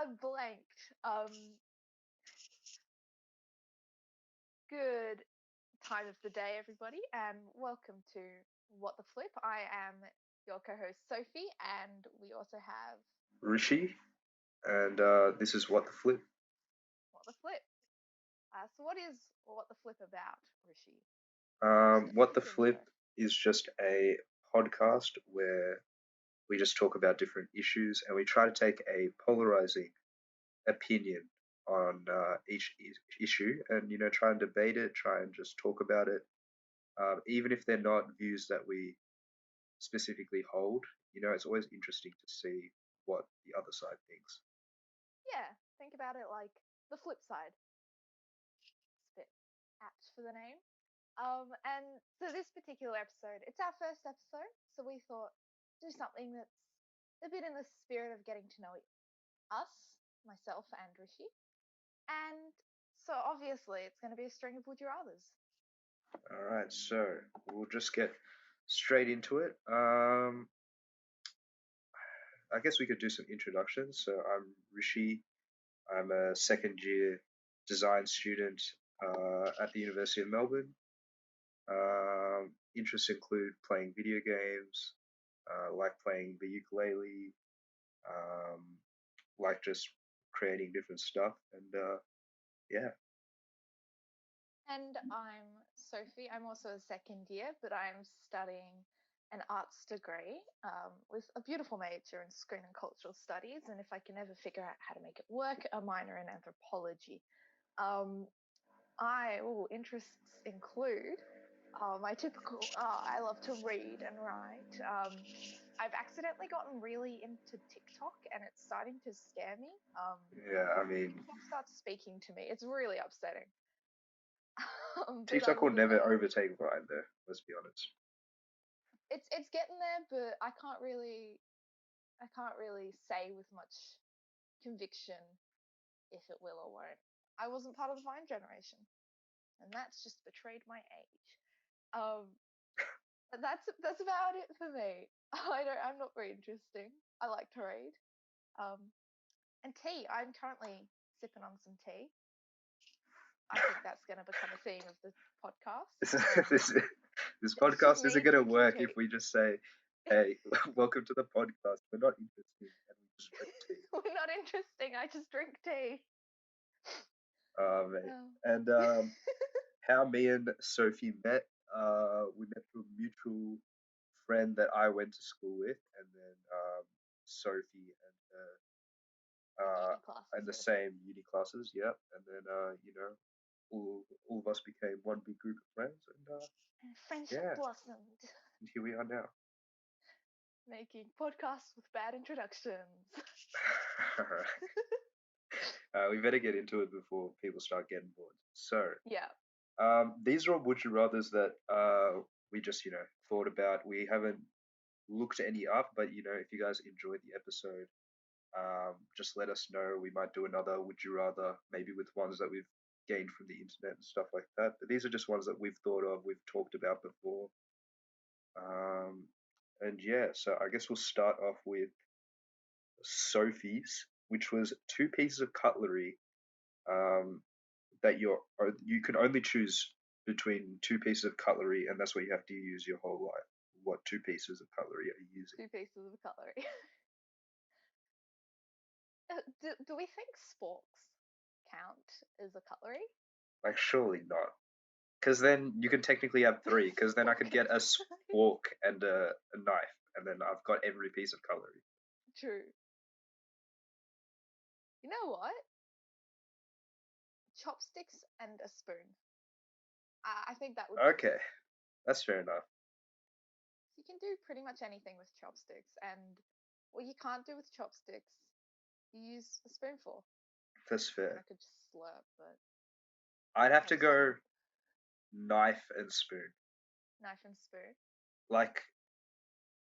I blanked. Good time of the day, everybody, and welcome to What the Flip. I am your co-host Sophie, and we also have Rishi, and this is What the Flip. What the Flip. So, what is What the Flip about, Rishi? Just a What the brief Flip intro. is just a podcast where we just talk about different issues and we try to take a polarizing opinion on each issue and try and debate it, try and just talk about it, even if they're not views that we specifically hold. It's always interesting to see what the other side thinks. Yeah, think about it like the flip side. It's a bit apt for the name. And so this particular episode, it's our first episode, so we thought do something that's a bit in the spirit of getting to know us, myself and Rishi. And so obviously it's going to be a string of would you rather's. All right, so we'll just get straight into it. I guess we could do some introductions. So I'm Rishi. I'm a second year design student at the University of Melbourne. Interests include playing video games, like playing the ukulele, um, like just creating different stuff, and yeah. And I'm Sophie. I'm also a second year, but I'm studying an arts degree with a beautiful major in screen and cultural studies. And if I can ever figure out how to make it work, a minor in anthropology. Um, interests include my typical, I love to read and write. I've accidentally gotten really into TikTok and it's starting to scare me. Yeah, I mean, TikTok starts speaking to me. It's really upsetting. But TikTok other will than never that, overtake Vine, though. Let's be honest. it's getting there, but I can't really say with much conviction if it will or won't. I wasn't part of the Vine generation, and that's just betrayed my age. Um, that's about it for me. I'm not very interesting. I like to read. Um, and tea. I'm currently sipping on some tea. I think that's going to become a theme of the podcast. this, this, this It's just podcast isn't me going to drinking work if tea. we just say, hey, welcome to the podcast. We're not interested and we just drink tea. We're not interesting. I just drink tea. Mate. Oh. And how me and Sophie met, we met through a mutual friend that I went to school with, and then Sophie and In uni classes and the with. same uni classes, yep. And then all of us became one big group of friends, and And friendship yeah, blossomed. and here we are now. Making podcasts with bad introductions. We better get into it before people start getting bored. So, Yeah. these are all would you rather's that we just thought about. We haven't looked any up, but if you guys enjoyed the episode, just let us know. We might do another would you rather, maybe with ones that we've gained from the internet and stuff like that. But these are just ones that we've thought of, we've talked about before. Um, and yeah, so I guess we'll start off with Sophie's, which was two pieces of cutlery um, that you can only choose between two pieces of cutlery, and that's what you have to use your whole life. What two pieces of cutlery are you using? 2 pieces of cutlery. Do we think sporks count as a cutlery? Like, surely not. Because then you can technically have three. Because then I Fork could and get a knife. fork and a knife, and then I've got every piece of cutlery. True. You know what? Chopsticks and a spoon. I think that would be Okay, it. that's fair enough. You can do pretty much anything with chopsticks, and what you can't do with chopsticks, you use a spoon for. That's I mean, I fair. could just slurp, but I'd have to takes a go lot. knife and spoon. Knife and spoon. Like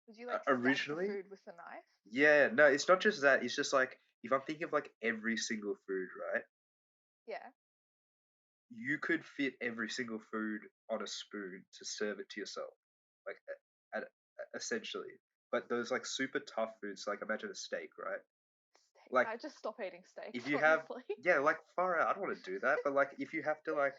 Would you like stab the originally, food with a knife? yeah. No, it's not just that. It's just like if I'm thinking of like every single food, right? Yeah. You could fit every single food on a spoon to serve it to yourself, like essentially. But those like super tough foods, like imagine a steak, right? Like I just stop eating if steaks, you have, honestly. yeah, like far out, I don't want to do that. But like if you have to like,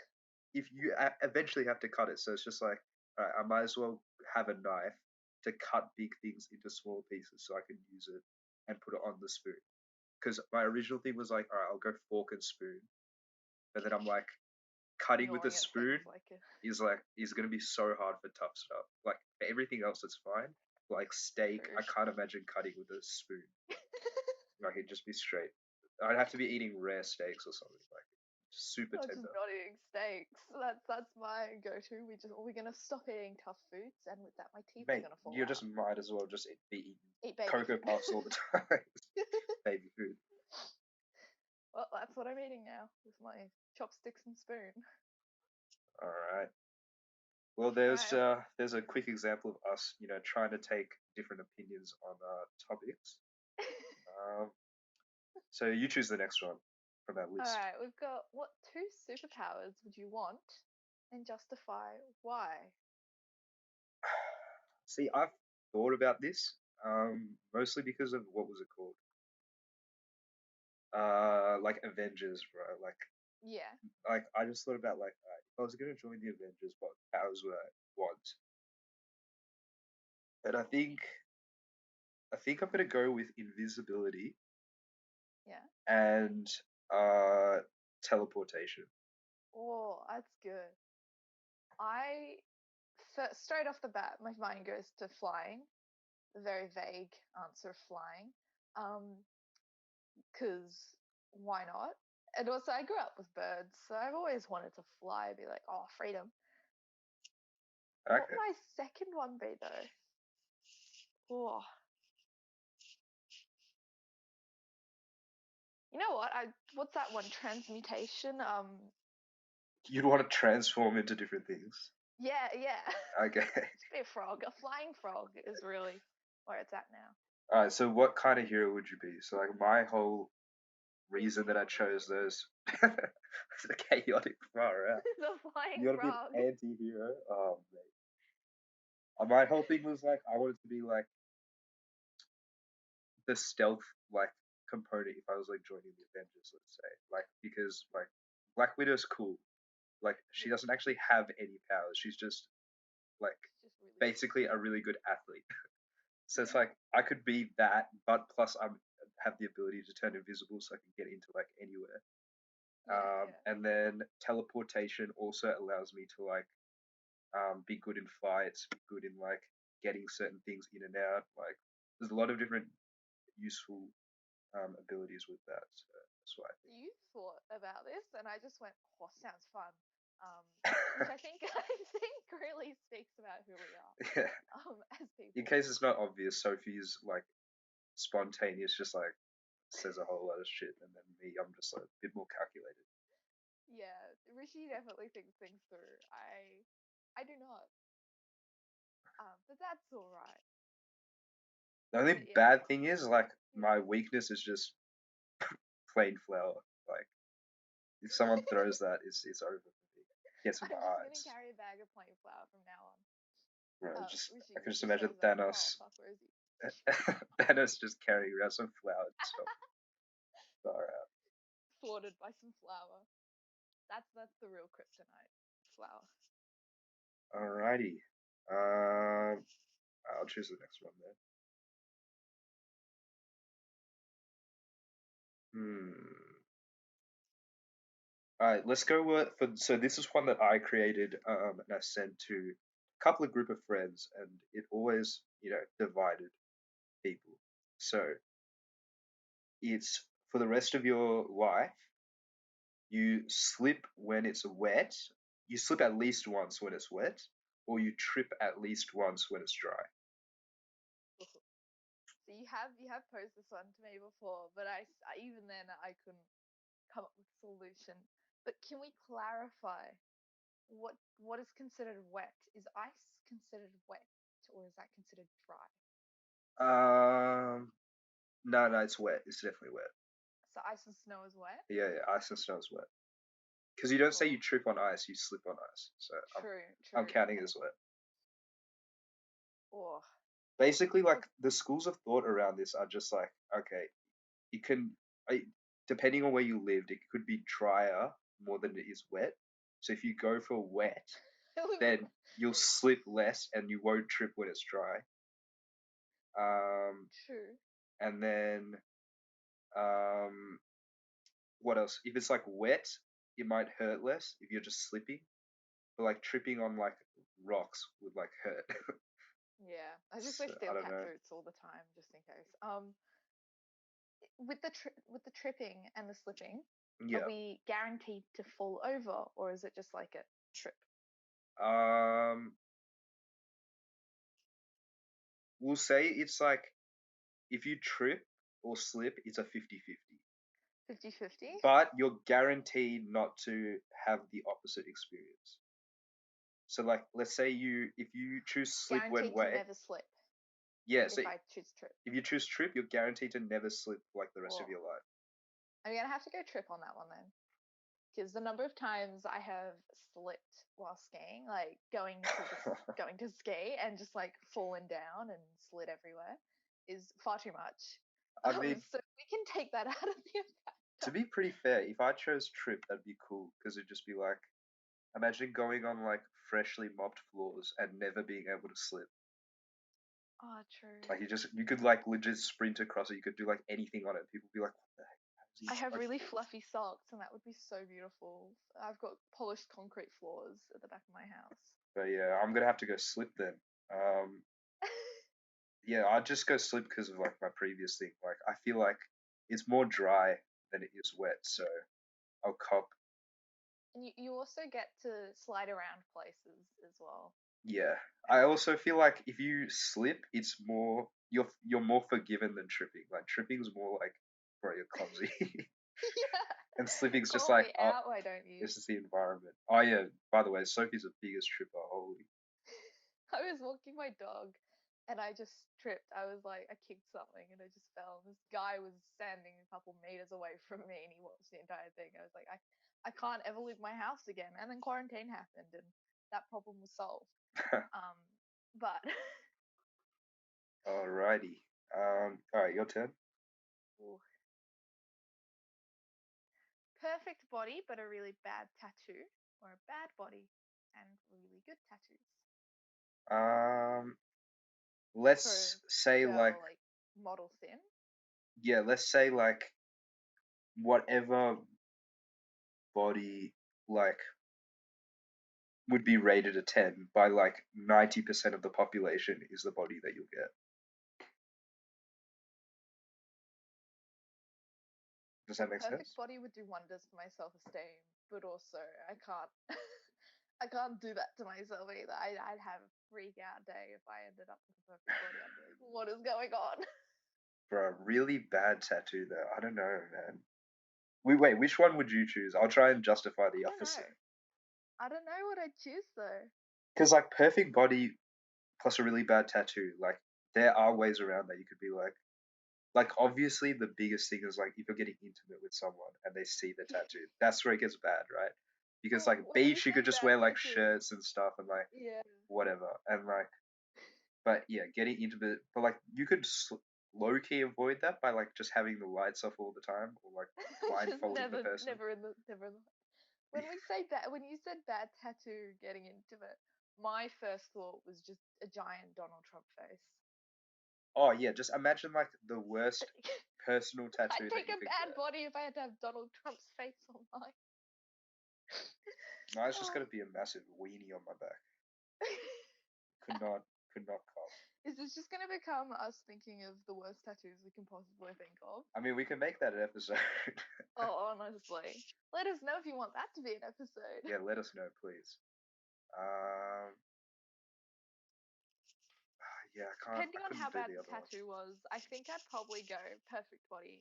if you eventually have to cut it, so it's just like, all right, I might as well have a knife to cut big things into small pieces so I can use it and put it on the spoon. Because my original thing was like, all right, I'll go fork and spoon, but then I'm like, cutting with a Gnawing at spoon things like a is gonna be so hard for tough stuff. Like for everything else, it's fine. Like steak, true. I can't imagine cutting with a spoon. Like it'd just be straight. I'd have to be eating rare steaks or something like super Not just tender. not eating steaks. That's my go-to. We're gonna stop eating tough foods, and with that, my teeth are Mate, gonna fall you out. just might as well just be eating Eat baby Cocoa food. Puffs all the time. Baby food. Well, that's what I'm eating now with my chopsticks and spoon. All right. Well, All right. there's a quick example of us, trying to take different opinions on topics. Um, so you choose the next one from that All list. right. We've got what two superpowers would you want, and justify why? See, I've thought about this, mostly because of what was it called? Like Avengers, bro. Yeah. Like I just thought about like, if I was gonna join the Avengers, what powers would I want? And I think I'm gonna go with invisibility Yeah. and uh teleportation. Oh, that's good. I straight off the bat, my mind goes to flying. A very vague answer of flying. Because why not? And also, I grew up with birds, so I've always wanted to fly, be like, oh, freedom. What Okay. my second one be though? Oh, you know what? What's that one? Transmutation. You'd want to transform into different things. Yeah, yeah. Okay. Just be a frog. A flying frog is really where it's at now. Alright, so what kind of hero would you be? So like my whole Be a reason that I chaotic chose hero. those the chaotic far out. The flying You want to be frog. an anti-hero? Oh mate. My whole thing was like I wanted to be like the stealth like component if I was like joining the Avengers, let's say. Like because like Black Widow's cool. Like she Yeah, doesn't actually have any powers. She's just like it's just really basically good. a really good athlete. So it's Yeah, like I could be that, but plus I have the ability to turn invisible, so I can get into like anywhere. yeah, yeah, And then teleportation also allows me to like be good in fights, be good in like getting certain things in and out. Like there's a lot of different useful abilities with that. So that's why I you thought about this, and I just went, "Oh, sounds fun," um, which I think I think really speaks about who we are think. Yeah. as In people. case it's not obvious, Sophie's like spontaneous, just like says a whole lot of shit, and then me, I'm just like a bit more calculated. Yeah, Rishi definitely thinks things through. I do not, but that's all right. The only But yeah, bad thing is like yeah. my weakness is just plain flour. Like if someone throws that, it's over for me. Gets in my I'm just gonna eyes. carry a bag of plain flour from now on. Bro, just I can just Rishi imagine shows up. Oh Thanos. fuck, where is he? Thanos just carrying around some flour and stuff. Far out. Thwarted by some flour. That's the real kryptonite. Flour. Alrighty. Um, I'll choose the next one then. Alright, let's go for. So this is one that I created and I sent to a couple of group of friends, and it always divided people. So it's for the rest of your life. You slip when it's wet. You slip at least once when it's wet, or you trip at least once when it's dry. So you have posed this one to me before, but even then I couldn't come up with a solution. But can we clarify what is considered wet? Is ice considered wet, or is that considered dry? Um, no, no, it's wet. It's definitely wet. So ice and snow is wet. Yeah, yeah, ice and snow is wet. Because you don't say Oh, you trip on ice, you slip on ice. So true, I'm true. counting it Okay. as wet. Oh, Basically, like well, the schools of thought around this are just like, okay, it can, I, depending on where you lived, it could be drier more than it is wet. So if you go for wet, then you'll slip less and you won't trip when it's dry. Um, True. and then um, what else? If it's like wet, it might hurt less if you're just slipping. But like tripping on like rocks would like hurt. Yeah, I just wear So, I steel don't cap know. boots all the time, just in case. With the tripping and the slipping, are Yeah. we guaranteed to fall over, or is it just like a trip? Um, we'll say it's like if you trip or slip, it's a 50-50. 50-50? But you're guaranteed not to have the opposite experience. So like let's say if you choose slip when Guaranteed to wet, never slip yeah, so if I choose trip. if you choose trip, you're guaranteed to never slip like the rest of Whoa. your life. I'm gonna have to go trip on that one then. Because the number of times I have slipped while skiing, like going to ski and just like fallen down and slid everywhere, is far too much. I mean, So we can take that out of the to factor. be pretty fair, if I chose trip, that'd be cool because it'd just be like, imagine going on like freshly mopped floors and never being able to slip. Oh, true. Like you could like legit sprint across it. You could do like anything on it. People would be like, what the heck? How is he I have so really smooth? fluffy socks, and that would be so beautiful. I've got polished concrete floors at the back of my house. But yeah, I'm gonna have to go slip then. Um, yeah, I'd just go slip because of like my previous thing. Like I feel like it's more dry than it is wet, so I'll cop. And you also get to slide around places as well. Yeah, I also feel like if you slip, it's more you're more forgiven than tripping. Like tripping's more like, bro, you're clumsy, Yeah. and slipping's just Call like, me oh, out, why don't you? this is the environment. Oh yeah, by the way, Sophie's the biggest tripper. Holy. I was walking my dog and I just tripped. I was like, I kicked something and I just fell. And this guy was standing a couple meters away from me and he watched the entire thing. I was like, I can't ever leave my house again. And then quarantine happened and that problem was solved. Um, but Alrighty. All right, your turn. ooh, perfect body but a really bad tattoo, or a bad body and really good tattoos. Um, For let's a say like girl, like model thin. yeah, let's say like whatever body like would be rated a 10 by like 90% of the population is the body that you'll get. Does A that make perfect sense? body would do wonders for my self-esteem, but also I can't I can't do that to myself either. I'd have a freak out day if I ended up with a perfect body. I'd be like, what is going on? For a really bad tattoo though, I don't know, man. Wait, which one would you choose? I'll try and justify the I don't opposite. know. I don't know what I'd choose though. Because like perfect body plus a really bad tattoo, like there are ways around that. You could be like obviously the biggest thing is like if you're getting intimate with someone and they see the tattoo, that's where it gets bad, right? Because like When we beach, you say could just bad wear like tattoo, shirts and stuff and like yeah. whatever, and like but yeah, getting intimate, but like you could low key avoid that by like just having the lights off all the time or like Just blindfolding the never, person. never in the. When we say bad, when you said bad tattoo, getting intimate, my first thought was just a giant Donald Trump face. Oh yeah, just imagine like the worst personal tattoo I'd that take you a could bad get. body if I had to have Donald Trump's face on mine. Mine's just Oh. gonna be a massive weenie on my back. Could not, could not cop. Is this just going to become us thinking of the worst tattoos we can possibly think of? I mean, we can make that an episode. Oh, honestly. Let us know if you want that to be an episode. Yeah, let us know, please. Um, yeah, I Depending on couldn't how do bad the the other one. tattoo was, I think I'd probably go perfect body,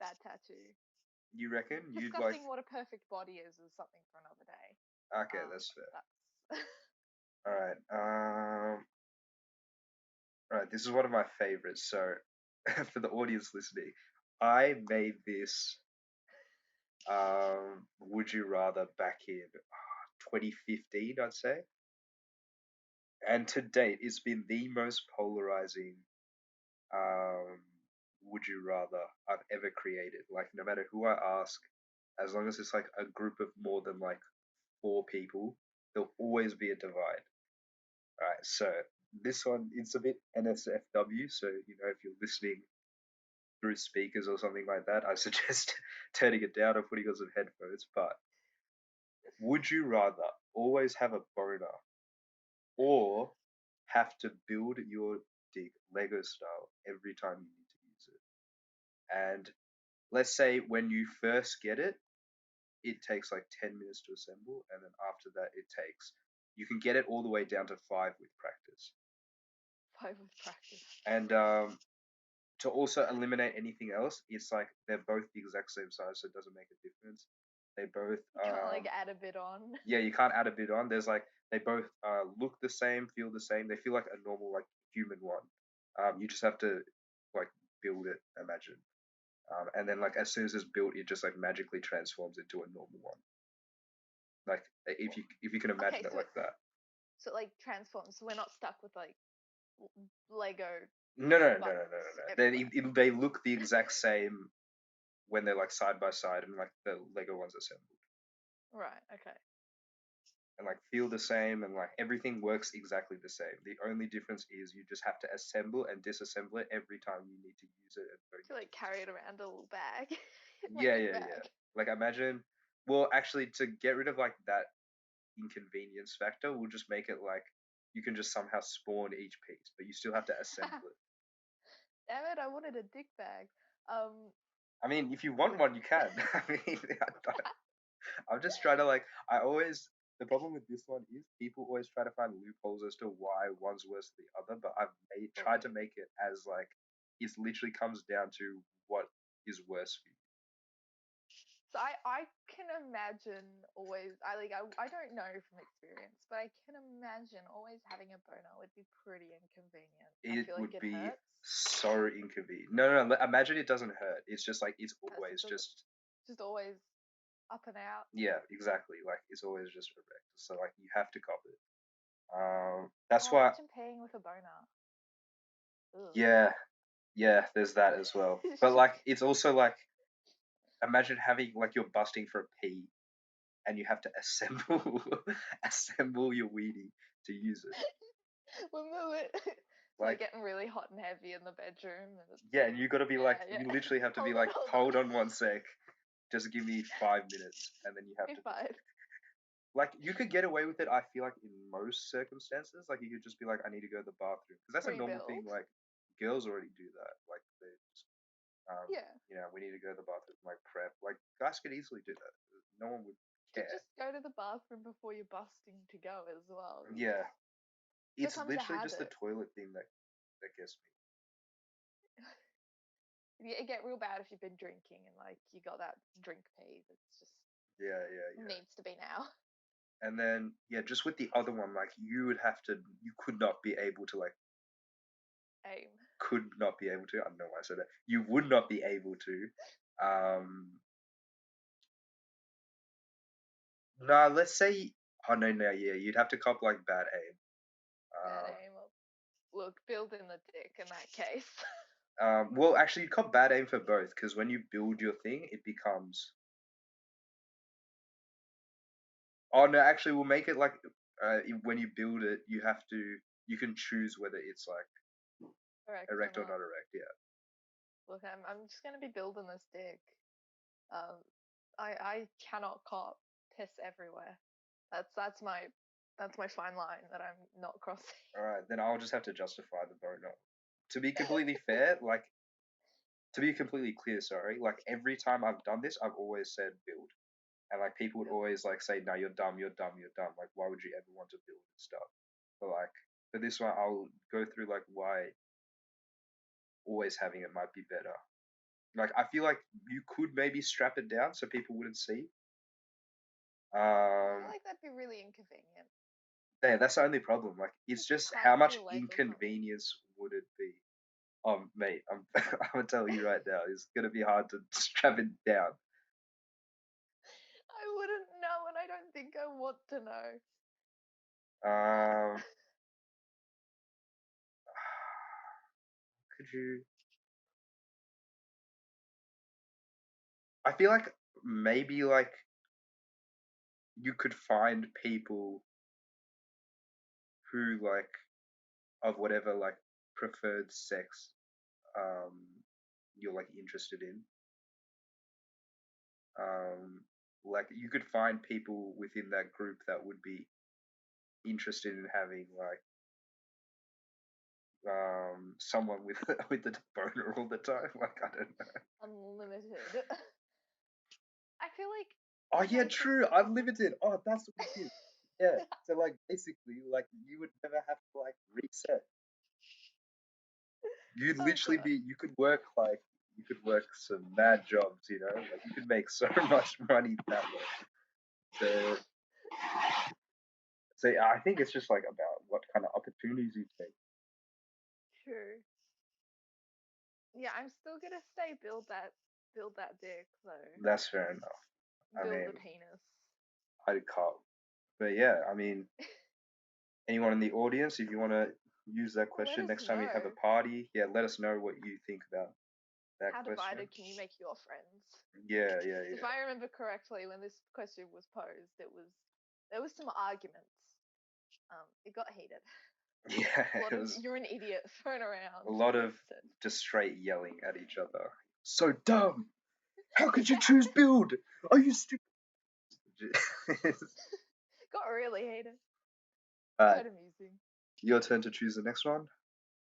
bad tattoo. You reckon you'd like? Discussing what a perfect body is something for another day. Okay, that's fair. That's. All right. All right. This is one of my favorites. So, for the audience listening, I made this. Would you rather back in 2015, I'd say, and to date, it's been the most polarizing um would you rather I've ever created. Like no matter who I ask, as long as it's like a group of more than like four people, there'll always be a divide. All right, so this one it's a bit NSFW. So if you're listening through speakers or something like that, I suggest turning it down or putting on some headphones. But would you rather always have a boner or have to build your dick Lego style every time you need to use it? And let's say when you first get it, it takes like 10 minutes to assemble, and then after that, you can get it all the way down to 5 with practice. 5 with practice. And to also eliminate anything else, it's like they're both the exact same size, so it doesn't make a difference. They both, You can't like add a bit on. yeah, you can't add a bit on. There's like they both look the same, feel the same. They feel like a normal like human one. You just have to like build it, imagine, and then like as soon as it's built, it just like magically transforms into a normal one. Like if you can imagine Okay, it like that. so it like transforms. So we're not stuck with like Lego No, no, no, no, no, buttons no, no. everywhere. They look the exact same when they're like side by side and like the Lego ones assembled. Right. Okay. And like feel the same and like everything works exactly the same. The only difference is you just have to assemble and disassemble it every time you need to use it and don't To use like it. carry it around a little bag, my Yeah, dick yeah, yeah. bag. Like imagine, well, actually, to get rid of like that inconvenience factor, we'll just make it like you can just somehow spawn each piece, but you still have to assemble it. Damn it! I wanted a dick bag. Um. I mean, if you want one, you can. I mean, I'm just trying to like. I always the problem with this one is people always try to find loopholes as to why one's worse than the other. But tried to Right. make it as like it literally comes down to what is worse for you. So I can imagine always I don't know from experience, but I can imagine always having a boner would be pretty inconvenient. I It feel like would it be hurts. so inconvenient. No, no, no. Imagine it doesn't hurt. It's just like it's As it always doesn't just just always up and out. yeah, exactly. Like it's always just erect. So like you have to cop it. That's Oh, why. imagine paying with a boner. Ugh. Yeah, yeah. There's that as well. But like it's also like imagine having like you're busting for a pee and you have to assemble assemble your weenie to use it. We'll move it. It's like Like getting really hot and heavy in the bedroom, and it's yeah, and you got to be like yeah, you yeah. literally have to be Hold like on, hold hold on. on one sec, just give me 5 minutes, and then you have Be to fine. like you could get away with it. I feel like in most circumstances, like you could just be like I need to go to the bathroom because that's a normal thing. Pre-build. Like girls already do that. Like they just Yeah. we need to go to the bathroom like prep. Like guys could easily do that. No one would Could care. just go to the bathroom before you're busting to go as well. It Yeah, just it's becomes a literally just the habit. toilet thing that gets me. It get real bad if you've been drinking and like you got that drink pee that's just Yeah, yeah, yeah. needs to be now. And then yeah, just with the other one, like you could not be able to like Aim. could not be able to. I don't know why I said that. You would not be able to. Um, no, let's say. Oh no, no, yeah, you'd have to cop like bad aim. Bad aim. Look, building the dick in that case. Well, actually, you cop bad aim for both because when you build your thing, it becomes. Oh no, actually, we'll make it like when you build it, you can choose whether it's like Correct or erect or not. not erect. Yeah. Look, I'm just gonna be building this dick. Um, I cannot cop piss everywhere. That's my fine line that I'm not crossing. All right, then I'll just have to justify the boner. To be completely fair, like to be completely clear, sorry, like every time I've done this, I've always said build, and like people would always like say, "No, you're dumb, you're dumb, you're dumb." Like, why would you ever want to build and stuff? But like for this one, I'll go through like why always having it might be better. Like I feel like you could maybe strap it down so people wouldn't see. I feel Um, like that'd be really inconvenient. yeah, that's the only problem. Like, it's Just just how tied to much your leg or something. inconvenience would it be? Mate, I'm gonna tell you right now, it's gonna be hard to strap it down. I wouldn't know, and I don't think I want to know. Um, could you? I feel like maybe like you could find people who like of whatever like preferred sex um you're like interested in. Um like you could find people within that group that would be interested in having like someone with with the boner all the time. Like I don't know. Unlimited. I feel like Oh it yeah, makes sense true. that people. Unlimited. Oh, that's what it is. Yeah. So like basically, like you would never have to like reset. You'd Oh literally god. be. You could work some mad jobs. You know, like you could make so much money that way. So so yeah, I think it's just like about what kind of opportunities you take. True. Yeah, I'm still gonna stay build that dick though. That's fair enough. I Build mean, the penis. I can't. But yeah, I mean, anyone in the audience, if you want to use that Let question us next time you know. have a party, yeah, let us know what you think about that How question. divided can you make your friends? Yeah, yeah, If yeah. I remember correctly, when this question was posed, there was some arguments. It got heated. Yeah, A lot it of was "you're an idiot" thrown a around. lot of Said, just straight yelling at each other. So dumb! How could you choose build? Are you stupid? got really heated. Alright, Quite amusing. your turn to choose the next one.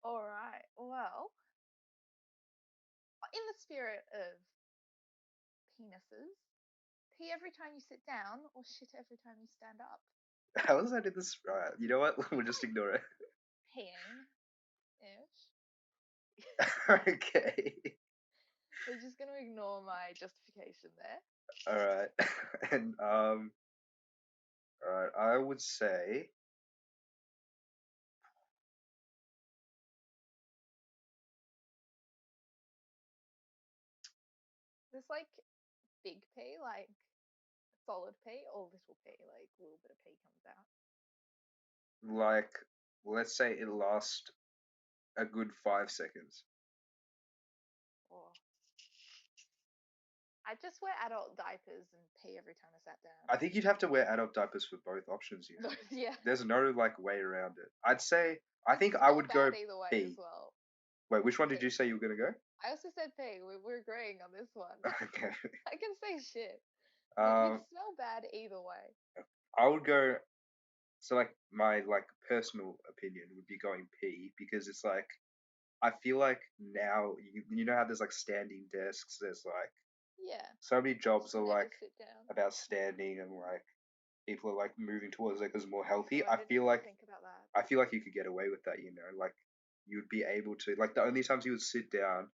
All right. Well, in the spirit of penises, pee every time you sit down or shit every time you stand up. How was I did this? Right, you know what? We'll just ignore it. Peeing ish. Okay. We're just gonna ignore my justification there. Alright. And alright, I would say There's like big pee, like solid pee, or little pee, like a little bit of pee comes out. like let's say it lasts a good 5 seconds. Or I just wear adult diapers and pee every time I sat down. I think you'd have to wear adult diapers for both options here. Yeah. There's no like way around it. I'd say I Would think I smell would go bad either way as B. well. Wait, which one did Pee. you say you were gonna go? I also said pee. We're agreeing on this one. Okay. I can say shit. You'd Um, smell bad either way. I would go. So like my like personal opinion would be going P because it's like I feel like now you know how there's like standing desks. There's like Yeah. so many You jobs are should never like sit down. about standing and like people are like moving towards like as more healthy. True, I didn't even think about that. I feel like you could get away with that. You know, like you'd be able to like the only times you would sit down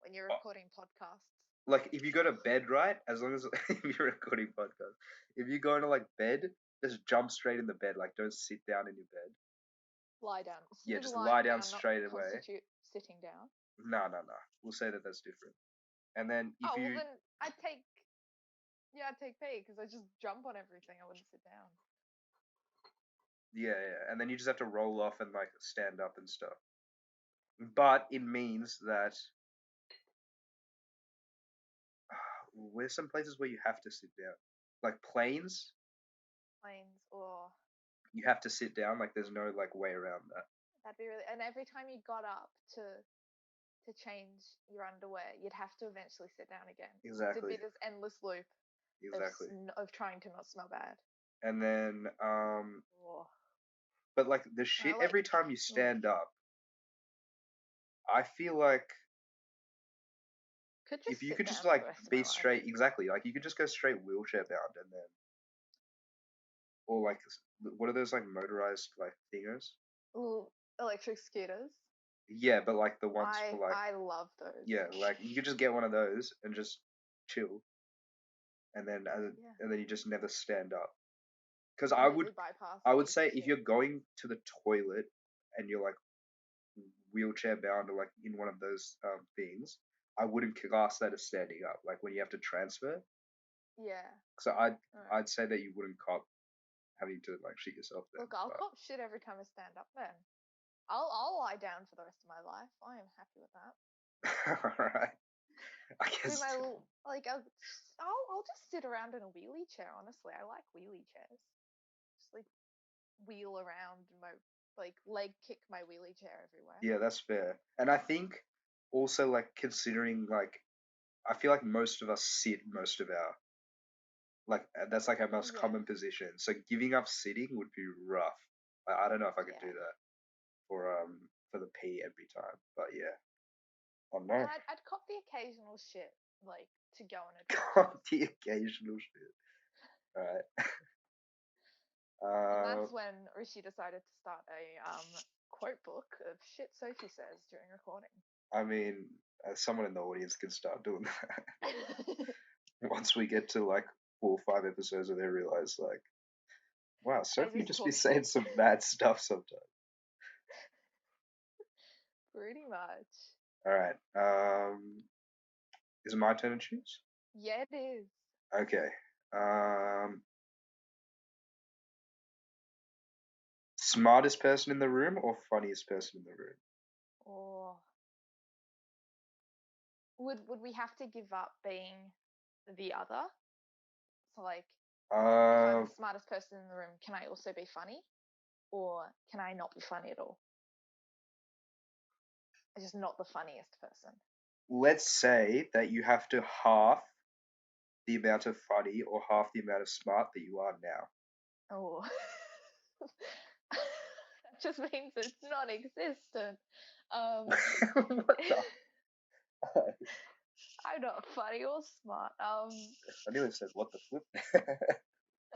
When you're recording podcasts, like if you go to bed, right? As long as if you're recording podcast, if you go into like bed, just jump straight in the bed. Like don't sit down in your bed. lie down. Yeah, Would just lie lying down down not straight away. constitute sitting down? No, no, no. We'll say that that's different. And then if Oh, well you then I'd take pee because I just jump on everything. I wouldn't sit down. yeah, yeah, and then you just have to roll off and like stand up and stuff. But it means that there's some places where you have to sit down, like planes. Planes or You have to sit down. Like there's no like way around that. that'd be really. And every time you got up to change your underwear, you'd have to eventually sit down again. It'd Exactly, be this endless loop exactly. of trying to not smell bad. And then Oh. but like the And I shit like. every time you Oh. stand up, I feel like Could if just you sit could just down for the like rest of my be life. straight, exactly, like you could just go straight wheelchair bound and then, or like, what are those like motorized like thingers? Ooh, electric scooters. Yeah, but like the ones for like, I love those. yeah, like you could just get one of those and just chill, and then Yeah. and then you just never stand up. Because Completely bypass I all would the say good if shit. you're going to the toilet and you're like wheelchair bound or like in one of those things, I wouldn't class that as standing up. Like when you have to transfer. Yeah. So Alright. I'd say that you wouldn't cop having to like shit yourself then. Look, I'll cop shit every time I stand up then. I'll lie down for the rest of my life. I am happy with that. But all right. I Do guess. my like I'll just sit around in a wheelie chair. Honestly, I like wheelie chairs. Just like wheel around my like leg kick my wheelie chair everywhere. Yeah, that's fair. And I think also like considering like I feel like most of us sit most of our like that's like our most Yeah, common position. So giving up sitting would be rough. I don't know if I could do yeah. that for the pee every time. But yeah. Oh And no. I'd cop the occasional shit like to go on adventures. The occasional shit. Alright. And Uh that's when Rishi decided to start a quote book of shit Sophie says during recording. I mean someone in the audience can start doing that. Once we get to like 4 or 5 episodes and they realize like, wow, I Sophie just just be talk saying shit. some bad stuff sometimes. Pretty much. Alright. Is it my turn to choose? Yeah, it is. Okay. Um Smartest person in the room or funniest person in the room? Or would we have to give up being the other? So like if I'm the Um, smartest person in the room, can I also be funny? Or can I not be funny at all? I'm just not the funniest person. let's say that you have to half the amount of funny or half the amount of smart that you are now. Oh. That just means it's non existent. What the? I'm not funny or smart. I nearly said what the flip.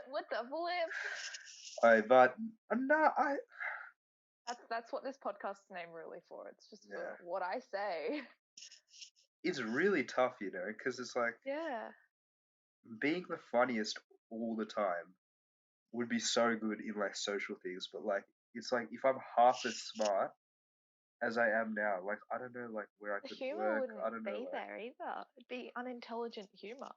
What the flip? Alright, but no, That's what this podcast's name really for. It's just for yeah, what I say. it's really tough, you know, because it's like Yeah. being the funniest all the time would be so good in like social things, but like it's like if I'm half as smart as I am now, like I don't know like where I The could humor work. wouldn't I don't know be like there either. It'd be unintelligent humor.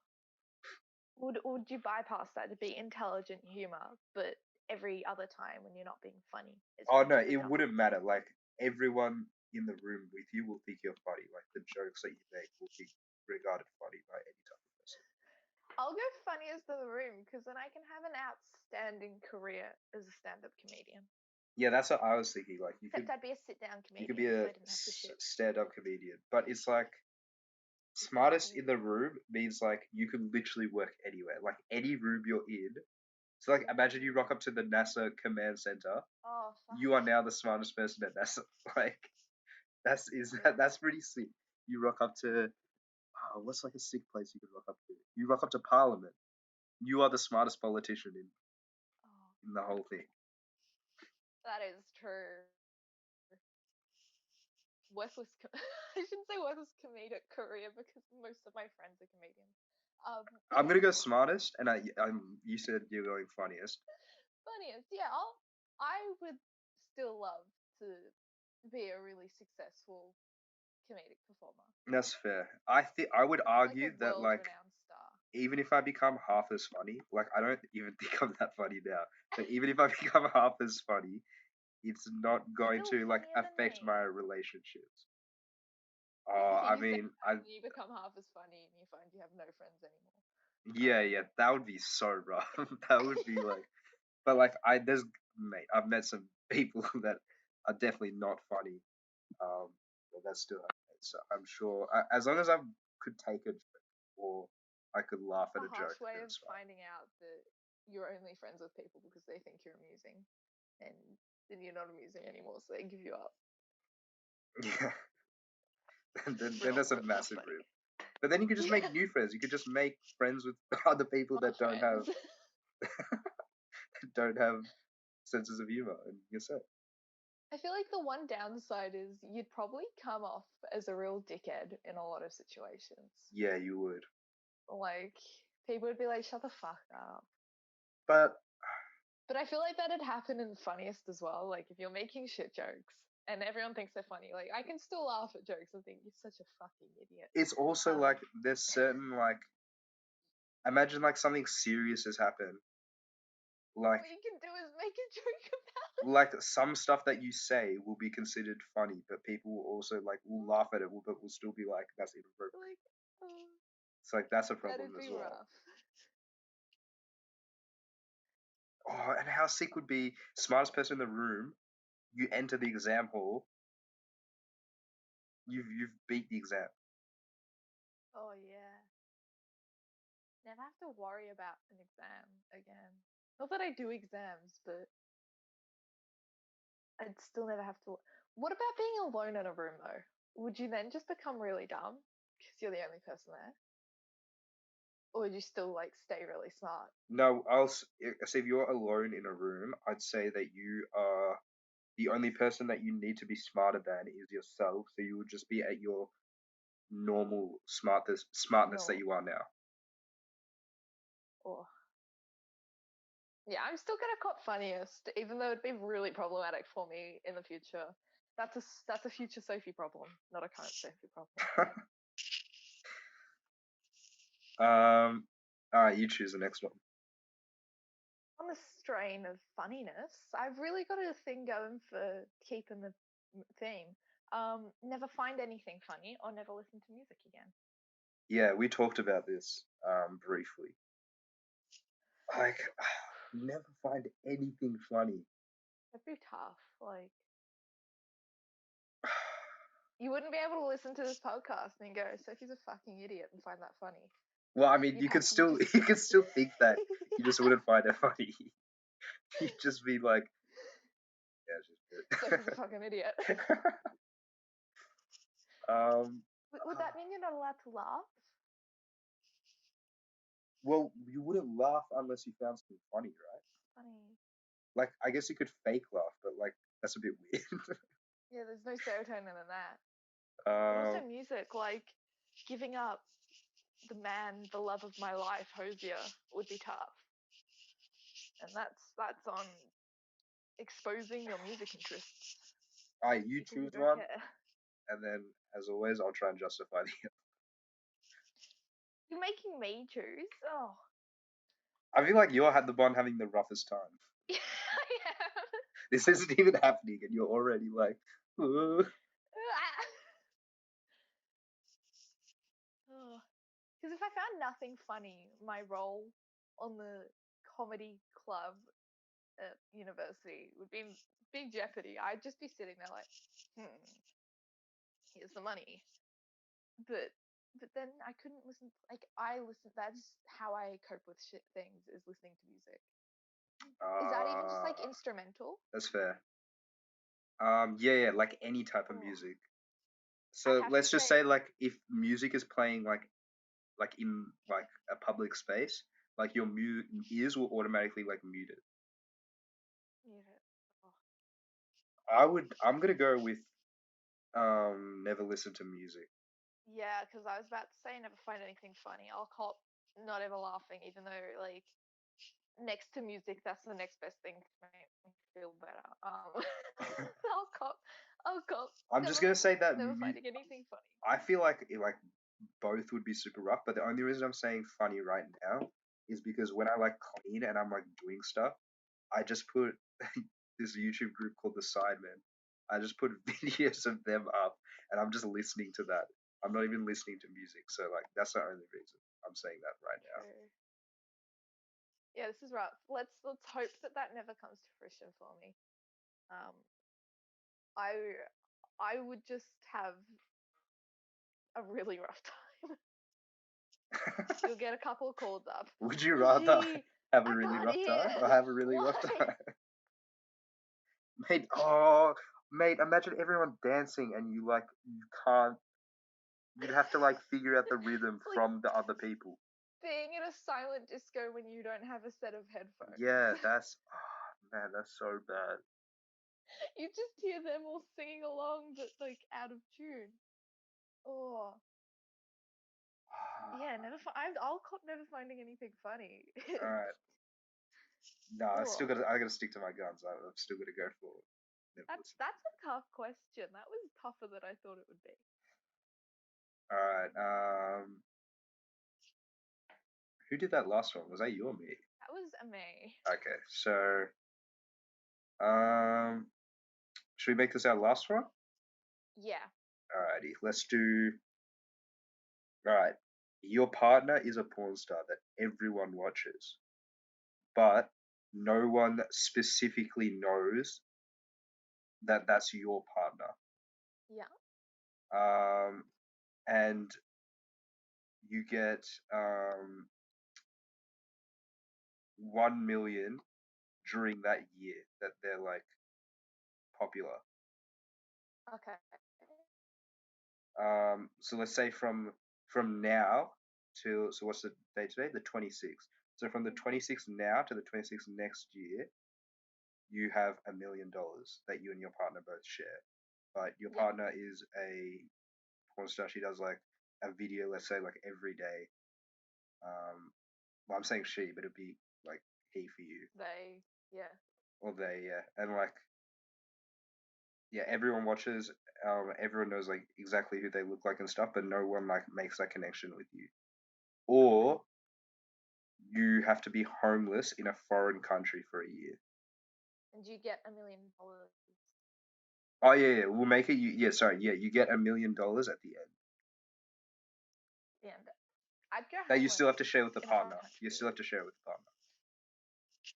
Would you bypass that to be intelligent humor, but every other time when you're not being funny, it's oh no, just the it dumbest wouldn't thing. matter. Like everyone in the room with you will think you're funny. Like the jokes that you make will be regarded funny by any type of person. I'll go funniest in the room because then I can have an outstanding career as a stand-up comedian. Yeah, that's what I was thinking. Like Except I'd be a sit-down you could comedian be if a I didn't have to shit. stand-up comedian, but it's like smartest in the room means like you can literally work anywhere, like any room you're in. So like imagine you rock up to the NASA command center. Oh fuck. You are now the smartest person at NASA. Like Yeah. that's pretty sick. You rock up to what's like a sick place you can rock up to? You rock up to Parliament. You are the smartest politician Oh, in the whole thing. that is true. Worthless. I shouldn't say worthless comedic career because most of my friends are comedians. Um, I'm gonna go smartest, and you said you're going funniest. funniest. Yeah, I would still love to be a really successful comedic performer, That's fair. I think I would like a argue that like world-renowned star. even if I become half as funny, like I don't even think I'm that funny now, but even if I become half as funny, it's not going Still to like funnier than affect my me. relationships. I You say mean, that when you become half as funny and you find you have no friends anymore. yeah, yeah, that would be so rough. That would be like, but like mate, I've met some people that are definitely not funny. But that's still okay. So I'm sure as long as I could take a joke or I could laugh at A a joke, harsh way then of it's fine. finding out that you're only friends with people because they think you're amusing, and then you're not amusing anymore, so they give you up. Yeah, and then Real, that's a real tough massive funny. rip. But then you could just make Yeah, new friends. You could just make friends with other people more that friends. don't have senses of humor, and you're set. I feel like the one downside is you'd probably come off as a real dickhead in a lot of situations. Yeah, you would. Like, people would be like, shut the fuck up. But But I feel like that'd happen in the funniest as well. Like, if you're making shit jokes and everyone thinks they're funny, like, I can still laugh at jokes and think you're such a fucking idiot. it's also Um, like there's certain like imagine like something serious has happened. Like all you can do is make a joke about it. like some stuff that you say will be considered funny, but people will also like will laugh at it, but will still be like that's Like, inappropriate. Oh, It's like that's a problem that'd as be well. rough. Oh, and how sick would be smartest person in the room? You enter the exam hall. You've beat the exam. Oh yeah. Never have to worry about an exam again. Not that I do exams, but I'd still never have to. What about being alone in a room though? Would you then just become really dumb because you're the only person there, or would you still like stay really smart? No, say if you're alone in a room, I'd say that you are the only person that you need to be smarter than is yourself. So you would just be at your normal smartness that No. you are now. Or yeah, I'm still gonna cop funniest, even though it'd be really problematic for me in the future. That's a future Sophie problem, not a current Sophie problem. All right, you choose the next one. On the strain of funniness, I've really got a thing going for keeping the theme. Never find anything funny or never listen to music again. Yeah, we talked about this briefly. Like, never find anything funny. That'd be tough. Like, you wouldn't be able to listen to this podcast and go, Sophie's a fucking idiot and find that funny. Well, I mean, You just you could still think that. You just wouldn't find it funny. You'd just be like, yeah, it's Sophie's a just fucking idiot. good. um, Would that mean you're not allowed to laugh? well, you wouldn't laugh unless you found something funny, right? Funny. Like, I guess you could fake laugh, but like that's a bit weird. Yeah, there's no serotonin in that. But also um, music, like giving up the man, the love of my life, Hosier, would be tough. And that's on exposing your music interests alright, you because you choose don't one, care. and then as always, I'll try and justify the. You're making me choose. Oh, I feel like you're the one having the roughest time. yeah, I am. This isn't even happening, and you're already like, "Ugh." Because if I found nothing funny, my role on the comedy club at university would be in big jeopardy. I'd just be sitting there like, here's the money. But then I couldn't listen. Like I listen. That's how I cope with shit things is listening to music. Is that even just uh, like instrumental? that's fair. Yeah, yeah, like any type of Oh, music. I'd So have to let's just say say like if music is playing like in like a public space, like your ears will automatically like mute it. music. Oh, I'm gonna go with never listen to music. yeah, because I was about to say never find anything funny. I'll cop not ever laughing, even though like next to music, that's the next best thing to make me feel better. I'll cop, I'll cop I'm just gonna say that never finding anything funny. I feel like both would be super rough, but the only reason I'm saying funny right now is because when I like clean and I'm like doing stuff, I just put this YouTube group called the Sidemen. I just put videos of them up, and I'm just listening to that. I'm not even listening to music, so like that's the only reason I'm saying that right now. True. Yeah, this is rough. Let's hope that that never comes to fruition for me. Um, I I would just have a really rough time. You'll get a couple of calls up. Would you rather Gee, have a I really can't rough hear. time or have a really rough Why? time? Mate, oh, mate, imagine everyone dancing and you can't. You'd have to like figure out the rhythm Like from the other people. being in a silent disco when you don't have a set of headphones. Yeah, that's oh, man, that's so bad. You just hear them all singing along, but like out of tune. Oh, yeah, I'll cop never finding anything funny. All right, no, Oh, I gotta stick to my guns. I'm still gonna go for never listen. that's a tough question. That was tougher than I thought it would be. All right, who did that last one? Was that you or me? That was a me. Okay, so um, should we make this our last one? Yeah. Alrighty, let's do. All right, Your partner is a porn star that everyone watches, but no one specifically knows that that's your partner. Yeah. Um, and you get 1 million during that year that they're like popular. Okay. So let's say from now to, so what's the date today? The 26th. So from the Mhm. 26th now to the 26th next year, you have $1 million that you and your partner both share. But your Yeah. partner is a porn star. She does like a video, let's say like every day. Well, I'm saying she, but it'd be like he for you They. Yeah. or they, yeah. And like, yeah, everyone watches. Everyone knows like exactly who they look like and stuff, but no one like makes that connection with you. Okay. Or you have to be homeless in a foreign country for a year. And you get $1 million. Oh yeah, yeah, we'll make it. Yeah, sorry, yeah, you get $1 million at the end And I'd go that you still homeless have to share with the in a foreign partner. You country. still have to share with the partner.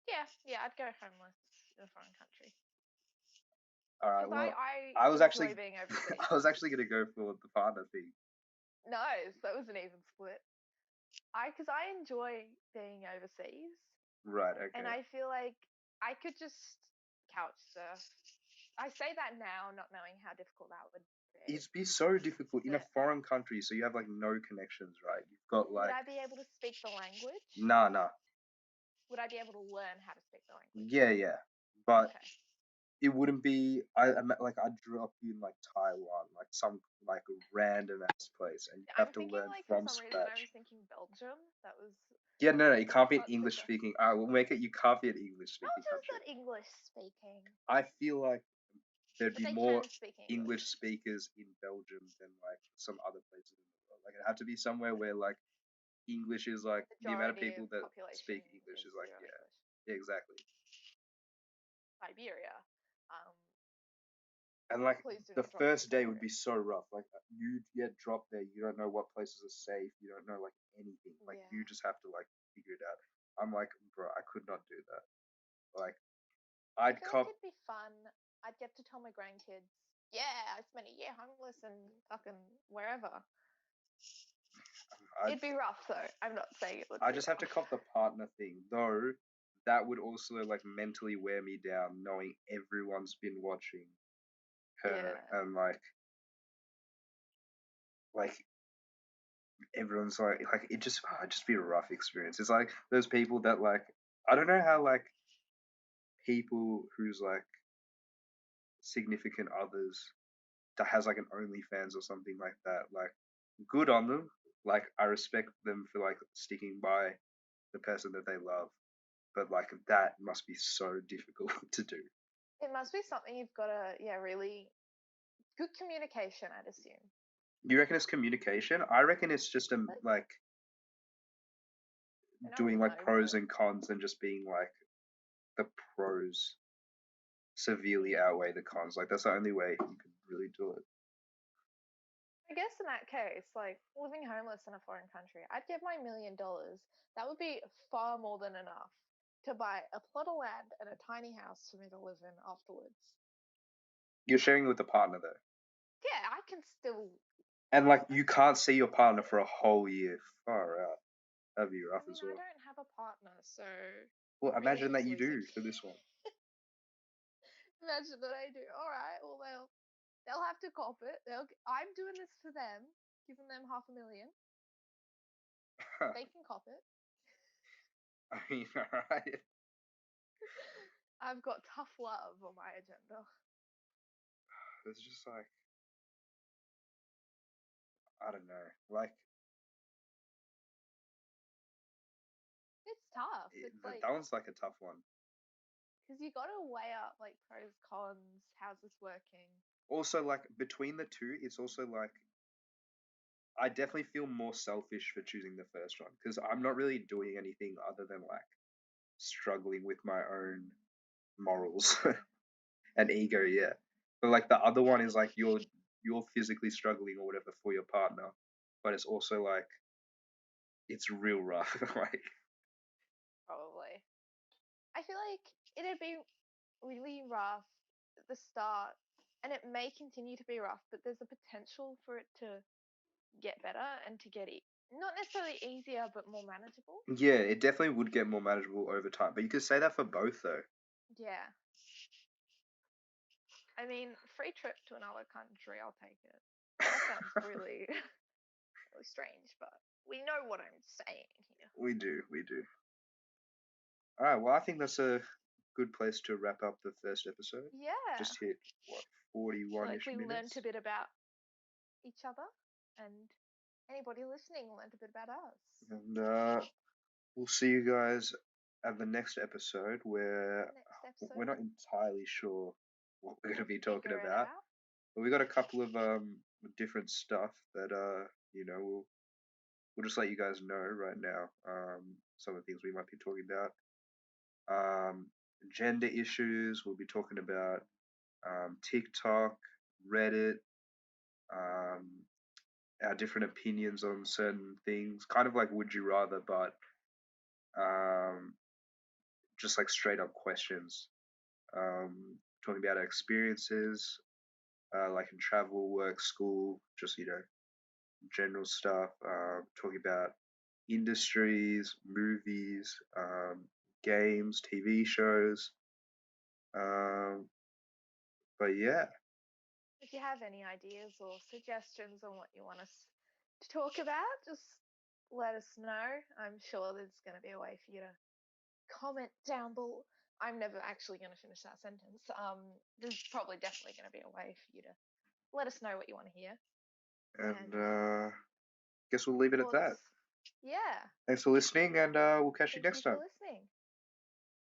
Yeah. Yeah. I'd go homeless in a foreign country All right. because I Well, I I was enjoy actually, being I overseas. was actually gonna go for the partner thing. Nice. That was an even split. I enjoy being overseas, Right. and Okay. I feel like I could just couch surf. I say that now, not knowing how difficult that would be. It'd be so difficult in a But foreign country, so you have like no connections, right? You've got would like, I be able to speak the language? nah, nah, Would I be able to learn how to speak the language? yeah, yeah, but Okay. it wouldn't be. Like I grew up in like Taiwan, like some like random ass place, and you have I'm to thinking learn like for from some reason I was scratch. thinking Belgium. That was Yeah, no, no, it can't be an much English simpler. speaking. I will make it. You can't be an English speaking Belgium's country. not English speaking, I feel like there'd but be they more can speak English English. speakers in Belgium than like some other places in the world. Like it had to be somewhere where like English is like the amount of Majority people of that population speak English is is like, zero yeah, English. yeah, exactly. Siberia. Um, And like please do the not drop me in first day would Siberia. be so rough. Like you get dropped there, you don't know what places are safe, you don't know like anything. Like you Yeah. just have to like figure it out. I'm like, bro, I could not do that. Like I I'd feel like cop, it'd be fun. I'd get to tell my grandkids, yeah, I spent a year homeless and fucking wherever. I'd It'd be rough though. I'm not saying it would I be just have to rough. cop the partner thing, though. That would also like mentally wear me down, knowing everyone's been watching her Yeah. and like everyone's like it just it'd just be a rough experience. It's like those people that like I don't know how like people who's like significant others that has like an OnlyFans or something like that. Like good on them. Like I respect them for like sticking by the person that they love, but like that must be so difficult to do. It must be something you've got to, yeah, really good communication, I'd assume. You reckon it's communication? I reckon it's just But like I doing wouldn't like know, pros but and cons and just being like the pros severely yeah. outweigh the cons. Like that's the only way you could really do it. I guess in that case, like living homeless in a foreign country, I'd get my $1 million. That would be far more than enough to buy a plot of land and a tiny house for me to live in afterwards. You're sharing it with the partner though, Yeah, I can still. and like you can't see your partner for a whole year. Far out. That'd be I rough mean, as I well. don't have a partner, so Well, really imagine that it's you losing. do for this one. Imagine that I do. All right, well they'll have to cop it. I'm doing this for them, giving them 500,000. They can cop it. I mean, alright. I've got tough love on my agenda. It's just like I don't know. Like It's tough. It's like that one's like a tough one. because you got to weigh up like pros, cons, how's this working? Also, like between the two, it's also like I definitely feel more selfish for choosing the first one because I'm not really doing anything other than like struggling with my own morals Ego. and ego, yeah. But like the other one is like you're physically struggling or whatever for your partner, but it's also like it's real rough. Like, probably. I feel like it'd be really rough at the start, and it may continue to be rough, but there's a potential for it to get better and to get not necessarily easier, but more manageable. yeah, it definitely would get more manageable over time. But you could say that for both, though. Yeah. I mean, free trip to another country, I'll take it. That sounds really, really strange, but we know what I'm saying here. We do, we do. All right, well, I think that's a good place to wrap up the first episode. Yeah. Just hit, what, I feel 41 like ish we learned a minutes? bit about each other, and anybody listening learned a bit about us. And we'll see you guys at the next episode where Next we're episode, not entirely sure what we're going to we'll be talking figure it about, out. but we got a couple of different stuff that we'll just let you guys know right now. Some of the things we might be talking about. Um, Gender issues. We'll be talking about TikTok, Reddit, um, our different opinions on certain things. Kind of like Would You Rather, but um, just like straight up questions. Talking about our experiences, like in travel, work, school, just general stuff. Talking about industries, movies, games, TV shows. Um, but yeah, If you have any ideas or suggestions on what you want us to talk about, just let us know. I'm sure there's going to be a way for you to comment down below. I'm never actually going to finish that sentence. There's probably definitely going to be a way for you to let us know what you want to hear. and And guess we'll leave of it at course, that. yeah. Thanks for listening, and we'll catch you Thank you next for time. listening.